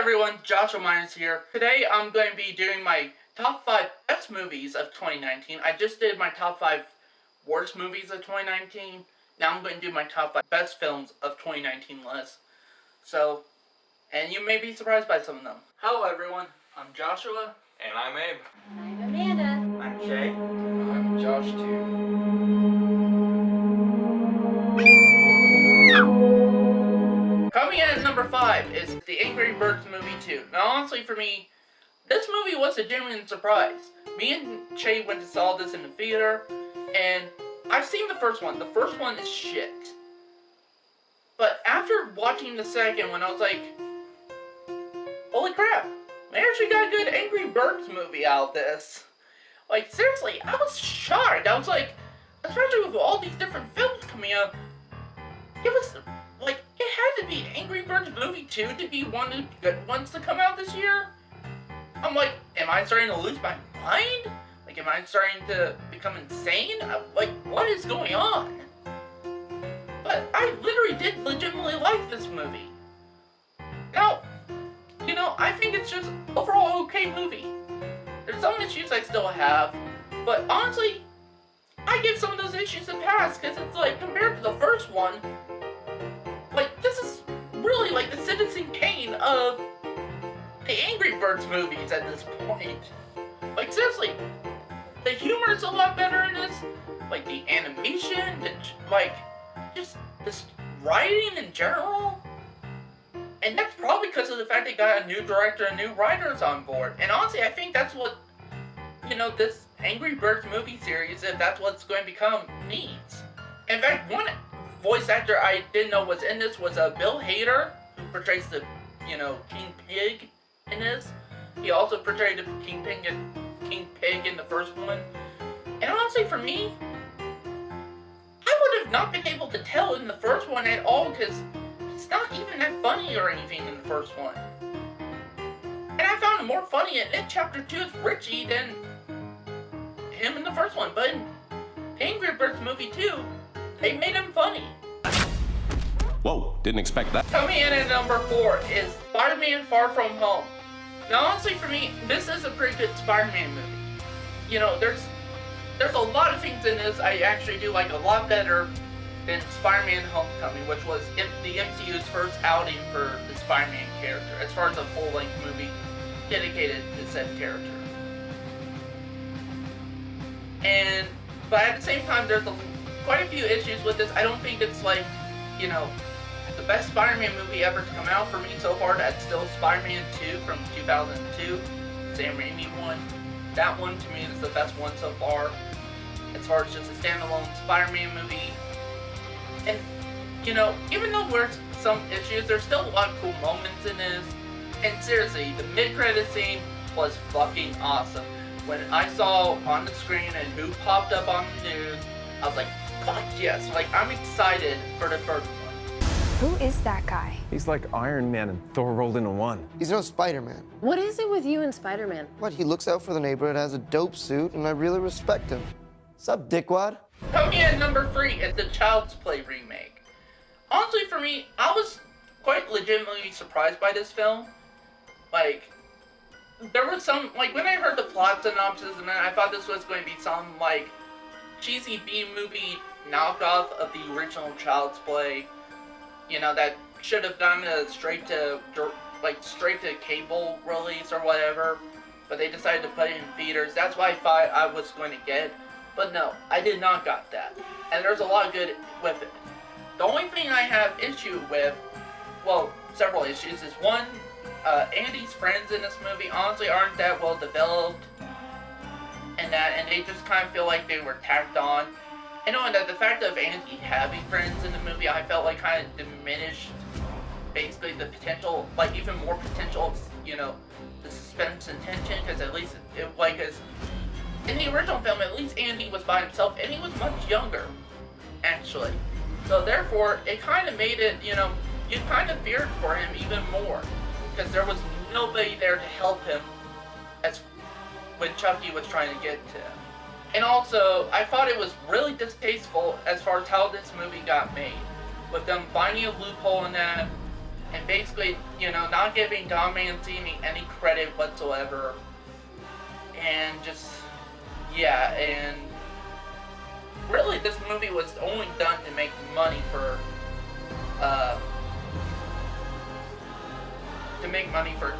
everyone, Joshua Myers here. Today I'm going to be doing my top 5 best movies of 2019. I just did my top 5 worst movies of 2019. Now I'm going to do my top 5 best films of 2019 list. So, and you may be surprised by some of them. Hello everyone, I'm Joshua. And I'm Abe. I'm Amanda. I'm Shay. I'm Josh too. Coming in at number 5 is The Angry Birds Movie 2. Now honestly for me, this movie was a genuine surprise. Me and Shay went to saw this in the theater, and I've seen the first one. The first one is shit. But after watching the second one, I was like, holy crap, they actually got a good Angry Birds movie out of this. Like, seriously, I was shocked. I was like, especially with all these different films coming up, it was, like, it had to be Angry Birds Movie 2 to be one of the good ones to come out this year. I'm like, am I starting to lose my mind? Like, am I starting to become insane? Like, what is going on? But I literally did legitimately like this movie. Now, you know, I think it's just overall okay movie. There's some issues I still have, but honestly, I give some of those issues a pass, because it's like, compared to the first one, like, this is really like the Citizen Kane of the Angry Birds movies at this point. Like, seriously, the humor is a lot better in this, like, the animation, like, just this writing in general. And that's probably because of the fact they got a new director and new writers on board. And honestly, I think that's what, you know, this Angry Birds movie series, if that's what it's going to become, needs. In fact, one voice actor I didn't know was in this was Bill Hader, who portrays the, you know, King Pig in this. He also portrayed the King Pig in the first one. And honestly, for me, I would have not been able to tell in the first one at all, because it's not even that funny or anything in the first one. And I found it more funny in Chapter 2's Richie than him in the first one. But in Angry Birds Movie 2, they made him funny. Whoa, didn't expect that. Coming in at number 4 is Spider-Man Far From Home. Now honestly for me, this is a pretty good Spider-Man movie. You know, there's a lot of things in this I actually do like a lot better than Spider-Man Homecoming, which was the MCU's first outing for the Spider-Man character, as far as a full-length movie dedicated to said character. But at the same time, there's quite a few issues with this. I don't think it's like, you know, the best Spider-Man movie ever to come out for me so far. That's still Spider-Man 2 from 2002, Sam Raimi one. That one to me is the best one so far, as far as just a standalone Spider-Man movie. And, you know, even though there's some issues, there's still a lot of cool moments in this. And seriously, the mid-credit scene was fucking awesome. When I saw on the screen and who popped up on the news, I was like, fuck yes. Like, I'm excited for the first one. Who is that guy? He's like Iron Man and Thor rolled into one. He's no Spider-Man. What is it with you and Spider-Man? What, he looks out for the neighborhood, has a dope suit, and I really respect him. Sup, dickwad? Coming in at number 3 is the Child's Play remake. Honestly, for me, I was quite legitimately surprised by this film. Like, there was some, like, when I heard the plot synopsis, and then I thought this was going to be some, like, cheesy B-movie knockoff of the original Child's Play. You know, that should have done a straight to cable release or whatever. But they decided to put it in theaters. That's why I thought I was going to get it. But no, I did not got that. And there's a lot of good with it. The only thing I have issue with, well, several issues, is one, Andy's friends in this movie honestly aren't that well developed. And they just kind of feel like they were tacked on. And knowing that the fact of Andy having friends in the movie, I felt like kind of diminished basically the potential, like even more potential of, you know, the suspense and tension, because at least, in the original film, at least Andy was by himself, and he was much younger, actually. So therefore, it kind of made it, you know, you kind of feared for him even more, because there was nobody there to help him as when Chucky was trying to get to him. And also, I thought it was really distasteful as far as how this movie got made, with them finding a loophole in that, and basically, you know, not giving Don Mancini any credit whatsoever, and just, yeah, and really this movie was only done to make money for,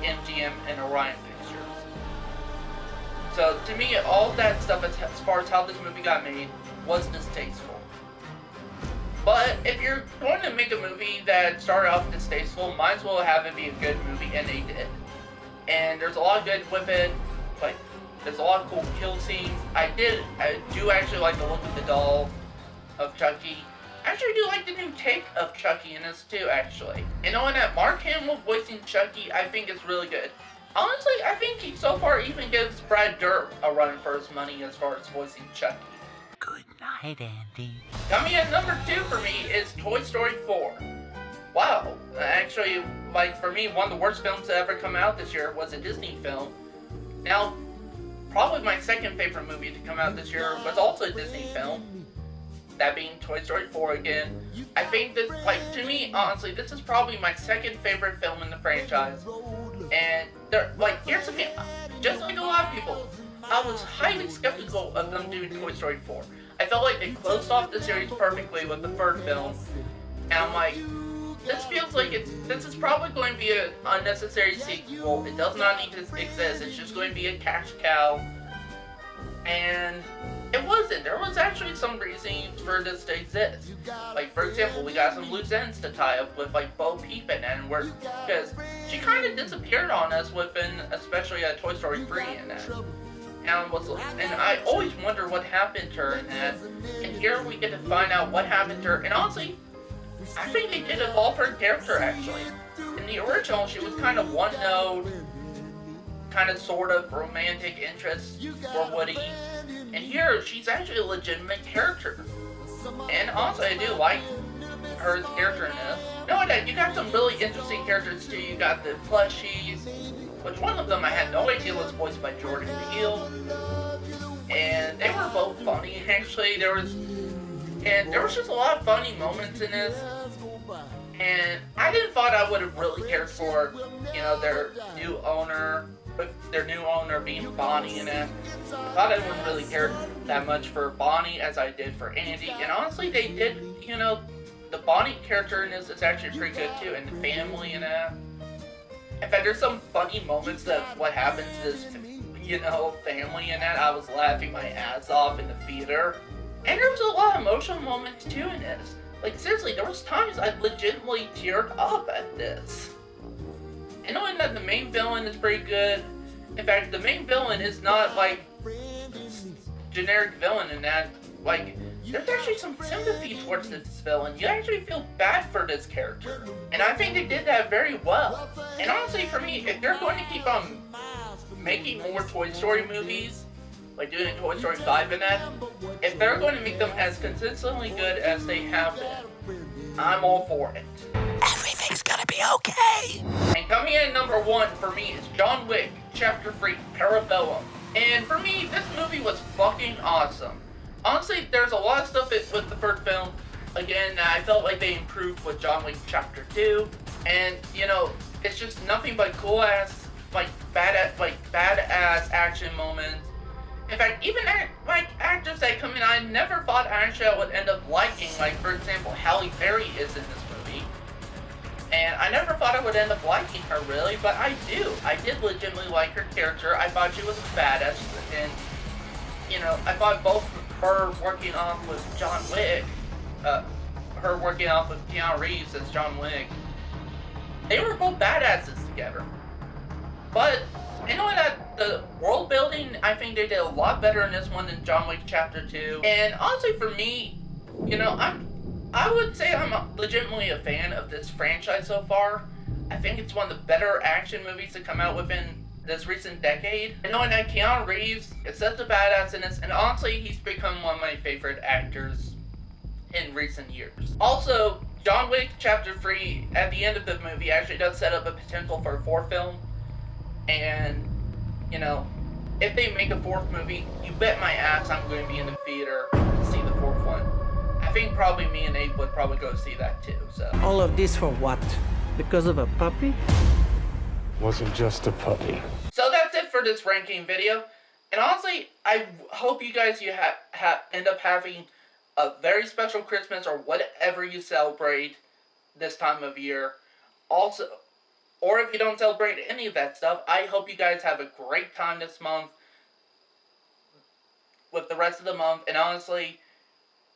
MGM and Orion Pictures. So to me, all that stuff as far as how this movie got made was distasteful. But if you're going to make a movie that started off distasteful, might as well have it be a good movie, and they did. And there's a lot of good with it. Like, there's a lot of cool kill scenes. I do actually like the look of the doll of Chucky. I actually do like the new take of Chucky in this too, actually. And knowing that Mark Hamill voicing Chucky, I think is really good. Honestly, I think he so far even gives Brad Dourif a run for his money as far as voicing Chucky. Good night, Andy. Coming at number 2 for me is Toy Story 4. Wow, actually, like for me, one of the worst films to ever come out this year was a Disney film. Now, probably my second favorite movie to come out this year was also a Disney film. That being Toy Story 4 again. I think that, like, to me, honestly, this is probably my second favorite film in the franchise. And, here's the thing, just like a lot of people, I was highly skeptical of them doing Toy Story 4. I felt like they closed off the series perfectly with the third film. And I'm like, this feels like this is probably going to be an unnecessary sequel. It does not need to exist. It's just going to be a cash cow. And it wasn't. There was actually some reasons for this to exist. Like, for example, we got some loose ends to tie up with, like, Bo Peep and that, because she kind of disappeared on us within, especially Toy Story 3 and that. And I always wonder what happened to her in that. And here we get to find out what happened to her. And honestly, I think they did evolve her character, actually. In the original, she was kind of one-note, kind of sort of romantic interest for Woody. And here, she's actually a legitimate character. And also, I do like her character in this. No, you got some really interesting characters too. You got the plushies, which one of them I had no idea was voiced by Jordan Peele. And they were both funny, actually. There was just a lot of funny moments in this. And I didn't thought I would have really cared for, you know, their new owner being Bonnie in it. I thought I wouldn't really care that much for Bonnie as I did for Andy. And honestly, they did, you know, the Bonnie character in this is actually pretty good too, and the family in it. In fact, there's some funny moments of what happens to this, you know, family in it. I was laughing my ass off in the theater. And there was a lot of emotional moments too in this. Like, seriously, there was times I legitimately teared up at this. And knowing that the main villain is pretty good. In fact, the main villain is not, like, generic villain in that. Like, there's actually some sympathy towards this villain. You actually feel bad for this character. And I think they did that very well. And honestly, for me, if they're going to keep on making more Toy Story movies, like doing Toy Story 5 and that, if they're going to make them as consistently good as they have been, I'm all for it. Everything's gonna be okay. And coming in at number 1 for me is John Wick, Chapter 3, Parabellum. And for me, this movie was fucking awesome. Honestly, there's a lot of stuff with the third film. Again, I felt like they improved with John Wick Chapter 2. And, you know, it's just nothing but cool-ass, badass action moments. In fact, even actors that come in, I never thought actually I would end up liking. Like, for example, Halle Berry is in this movie. And I never thought I would end up liking her, really, but I do. I did legitimately like her character. I thought she was a badass. And, you know, I thought both her working off with John Wick, her working off with Keanu Reeves as John Wick, they were both badasses together. But, you know what, the world building, I think they did a lot better in this one than John Wick Chapter 2. And honestly, for me, you know, I would say I'm legitimately a fan of this franchise so far. I think it's one of the better action movies to come out within this recent decade. And knowing that Keanu Reeves is such a badass in this, and honestly, he's become one of my favorite actors in recent years. Also, John Wick Chapter 3, at the end of the movie, actually does set up a potential for a 4th film. And, you know, if they make a 4th movie, you bet my ass I'm going to be in the theater to see the 4th one. I think probably me and Abe would probably go see that too, so. All of this for what? Because of a puppy? Wasn't just a puppy. So that's it for this ranking video. And honestly, I hope you guys end up having a very special Christmas or whatever you celebrate this time of year. Also, or if you don't celebrate any of that stuff, I hope you guys have a great time this month with the rest of the month. And honestly,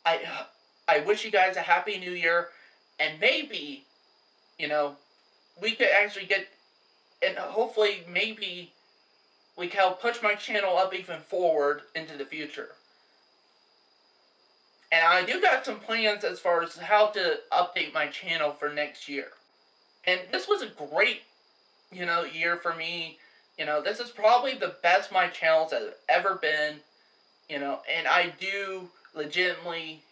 I wish you guys a happy new year, and maybe, you know, we could actually get, and hopefully maybe we can help push my channel up even forward into the future. And I do got some plans as far as how to update my channel for next year. And this was a great, year for me. This is probably the best my channels have ever been. And I do legitimately,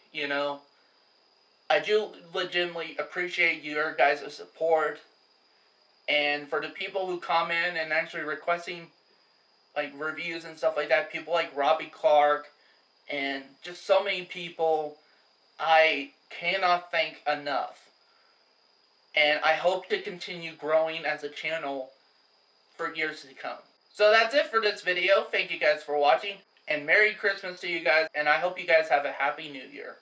appreciate your guys' support. And for the people who comment and actually requesting, like, reviews and stuff like that, people like Robbie Clark, and just so many people, I cannot thank enough. And I hope to continue growing as a channel for years to come. So that's it for this video. Thank you guys for watching, and Merry Christmas to you guys, and I hope you guys have a Happy New Year.